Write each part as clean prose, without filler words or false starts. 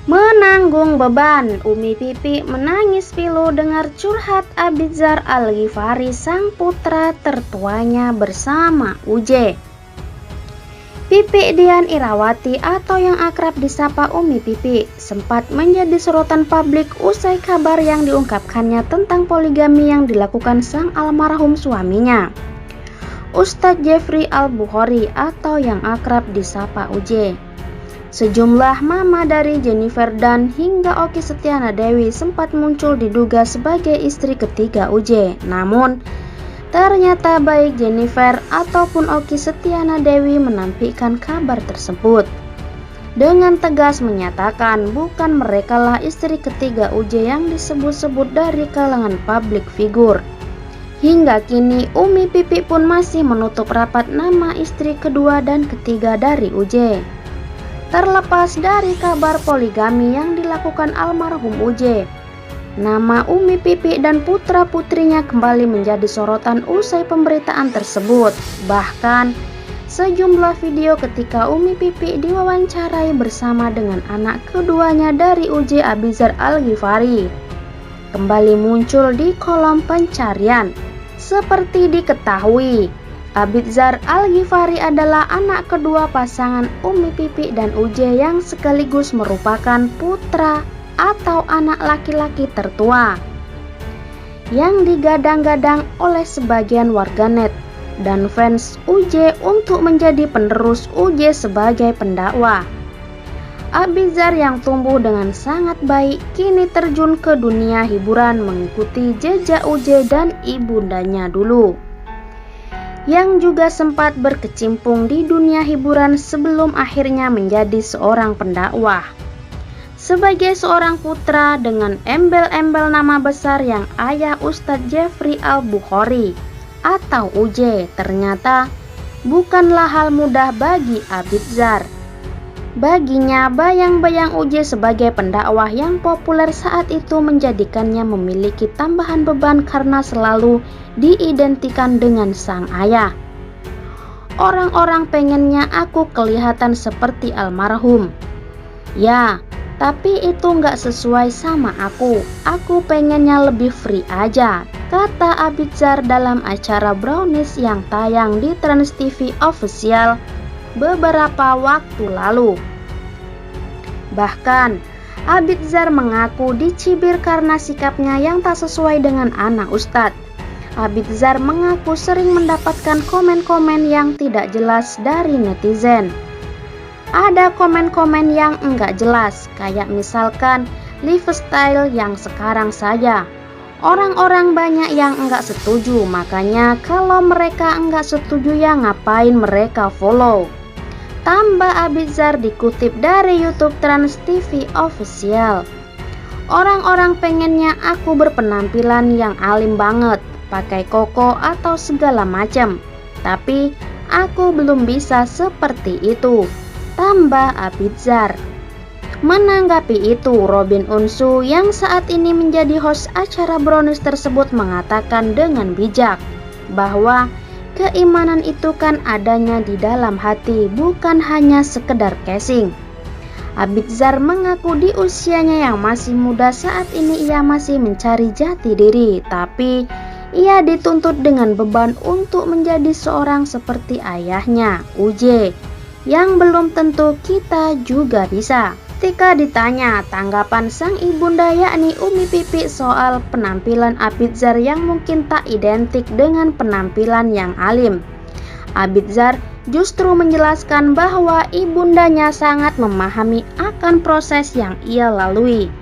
Menanggung beban, Umi Pipi menangis pilu dengar curhat Abizar Al-Ghifari sang putra tertuanya bersama Uje. Pipi Dian Irawati atau yang akrab disapa Umi Pipi sempat menjadi sorotan publik usai kabar yang diungkapkannya tentang poligami yang dilakukan sang almarhum suaminya, Ustadz Jeffrey Al-Bukhari atau yang akrab disapa Uje. Sejumlah mama dari Jennifer dan hingga Okky Setiana Dewi sempat muncul diduga sebagai istri ketiga Uje. Namun, ternyata baik Jennifer ataupun Okky Setiana Dewi menampilkan kabar tersebut dengan tegas menyatakan bukan merekalah istri ketiga Uje yang disebut-sebut dari kalangan publik figur. Hingga kini Umi Pipi pun masih menutup rapat nama istri kedua dan ketiga dari Uje. Terlepas dari kabar poligami yang dilakukan almarhum Uje, nama Umi Pipi dan putra-putrinya kembali menjadi sorotan usai pemberitaan tersebut. Bahkan, sejumlah video ketika Umi Pipi diwawancarai bersama dengan anak keduanya dari Uje, Abizar Al-Ghifari, kembali muncul di kolom pencarian. Seperti diketahui, Abizar Al-Ghifari adalah anak kedua pasangan Umi Pipi dan Uje yang sekaligus merupakan putra atau anak laki-laki tertua yang digadang-gadang oleh sebagian warganet dan fans Uje untuk menjadi penerus Uje sebagai pendakwah. Abizar yang tumbuh dengan sangat baik kini terjun ke dunia hiburan mengikuti jejak Uje dan ibundanya dulu, yang juga sempat berkecimpung di dunia hiburan sebelum akhirnya menjadi seorang pendakwah. Sebagai seorang putra dengan embel-embel nama besar yang ayah Ustadz Jeffrey Al-Bukhari atau Uje, ternyata bukanlah hal mudah bagi Abizar. Baginya, bayang-bayang Uje sebagai pendakwah yang populer saat itu menjadikannya memiliki tambahan beban karena selalu diidentikan dengan sang ayah. Orang-orang pengennya aku kelihatan seperti almarhum. Ya, tapi itu nggak sesuai sama aku. Aku pengennya lebih free aja, kata Abizar dalam acara Brownies yang tayang di Trans TV Official beberapa waktu lalu. Bahkan, Abizar mengaku dicibir karena sikapnya yang tak sesuai dengan anak Ustadz. Abizar mengaku sering mendapatkan komen-komen yang tidak jelas dari netizen. Ada komen-komen yang enggak jelas, kayak misalkan lifestyle yang sekarang saja. Orang-orang banyak yang enggak setuju, makanya kalau mereka enggak setuju ya ngapain mereka follow. Tambah Abizar dikutip dari YouTube Trans TV Official. Orang-orang pengennya aku berpenampilan yang alim banget, pakai koko atau segala macam. Tapi aku belum bisa seperti itu, tambah Abizar. Menanggapi itu, Robin Unsu yang saat ini menjadi host acara Brownies tersebut mengatakan dengan bijak bahwa keimanan itu kan adanya di dalam hati, bukan hanya sekedar casing. Abizar mengaku di usianya yang masih muda saat ini ia masih mencari jati diri, tapi ia dituntut dengan beban untuk menjadi seorang seperti ayahnya, Uje, yang belum tentu kita juga bisa. Ketika ditanya tanggapan sang ibunda yakni Umi Pipi soal penampilan Abizar yang mungkin tak identik dengan penampilan yang alim, Abizar justru menjelaskan bahwa ibundanya sangat memahami akan proses yang ia lalui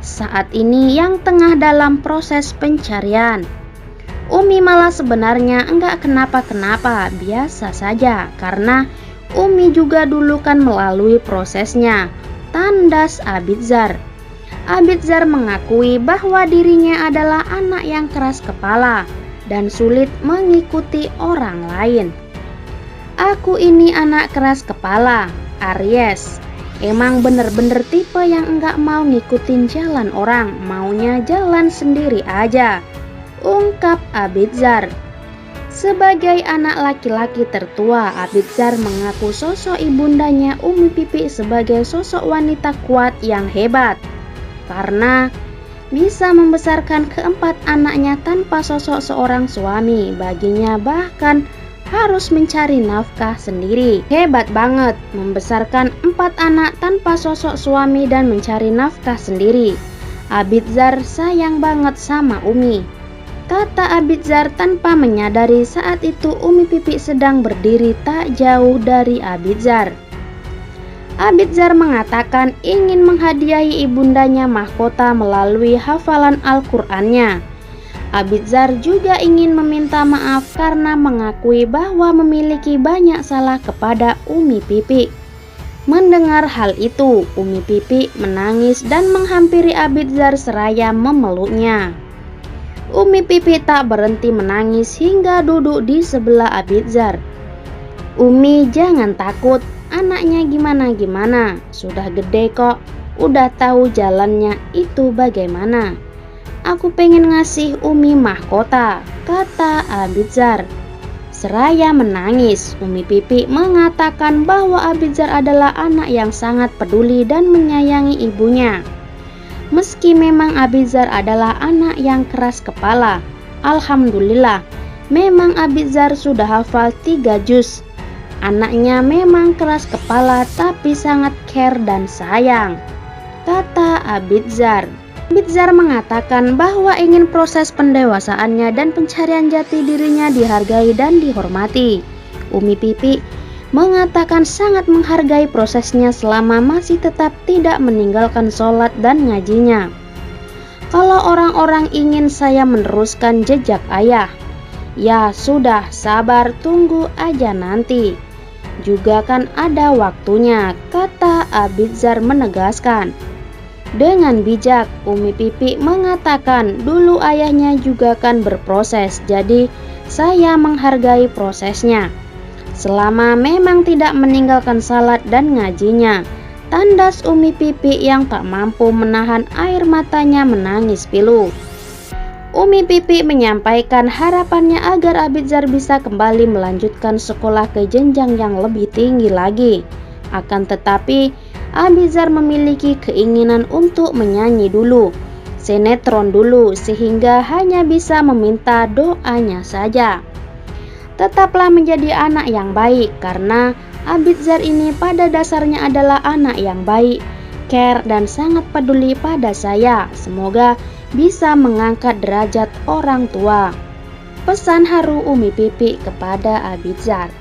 saat ini yang tengah dalam proses pencarian. Umi malah sebenarnya enggak kenapa-kenapa, biasa saja, karena Umi juga dulu kan melalui prosesnya, tandas Abizar. Abizar mengakui bahwa dirinya adalah anak yang keras kepala dan sulit mengikuti orang lain. Aku ini anak keras kepala, Aries. Emang bener-bener tipe yang enggak mau ngikutin jalan orang, maunya jalan sendiri aja, ungkap Abizar. Sebagai anak laki-laki tertua, Abizar mengaku sosok ibundanya Umi Pipi sebagai sosok wanita kuat yang hebat karena bisa membesarkan keempat anaknya tanpa sosok seorang suami. Baginya bahkan harus mencari nafkah sendiri. Hebat banget membesarkan 4 anak tanpa sosok suami dan mencari nafkah sendiri. Abizar sayang banget sama Umi, kata Abizar tanpa menyadari saat itu Umi Pipi sedang berdiri tak jauh dari Abizar. Abizar mengatakan ingin menghadiahi ibundanya mahkota melalui hafalan Al-Qur'annya. Abizar juga ingin meminta maaf karena mengakui bahwa memiliki banyak salah kepada Umi Pipi. Mendengar hal itu, Umi Pipi menangis dan menghampiri Abizar seraya memeluknya. Umi Pipi tak berhenti menangis hingga duduk di sebelah Abizar. "Umi, jangan takut, anaknya gimana-gimana, sudah gede kok, udah tahu jalannya itu bagaimana. Aku pengen ngasih Umi mahkota," kata Abizar. Seraya menangis, Umi Pipi mengatakan bahwa Abizar adalah anak yang sangat peduli dan menyayangi ibunya. Meski memang Abizar adalah anak yang keras kepala, alhamdulillah, memang Abizar sudah hafal 3 juz. Anaknya memang keras kepala tapi sangat care dan sayang, kata Abizar. Abizar mengatakan bahwa ingin proses pendewasaannya dan pencarian jati dirinya dihargai dan dihormati. Umi Pipi mengatakan sangat menghargai prosesnya selama masih tetap tidak meninggalkan sholat dan ngajinya. "Kalau orang-orang ingin saya meneruskan jejak ayah, ya sudah, sabar, tunggu aja nanti. Juga kan ada waktunya," kata Abizar menegaskan. Dengan bijak, Umi Pipi mengatakan dulu ayahnya juga kan berproses, jadi saya menghargai prosesnya. Selama memang tidak meninggalkan salat dan ngajinya, tandas Umi Pipi yang tak mampu menahan air matanya menangis pilu. Umi Pipi menyampaikan harapannya agar Abizar bisa kembali melanjutkan sekolah ke jenjang yang lebih tinggi lagi. Akan tetapi, Abizar memiliki keinginan untuk menyanyi dulu, sinetron dulu, sehingga hanya bisa meminta doanya saja. Tetaplah menjadi anak yang baik karena Abizar ini pada dasarnya adalah anak yang baik, care dan sangat peduli pada saya. Semoga bisa mengangkat derajat orang tua. Pesan haru Umi Pipi kepada Abizar.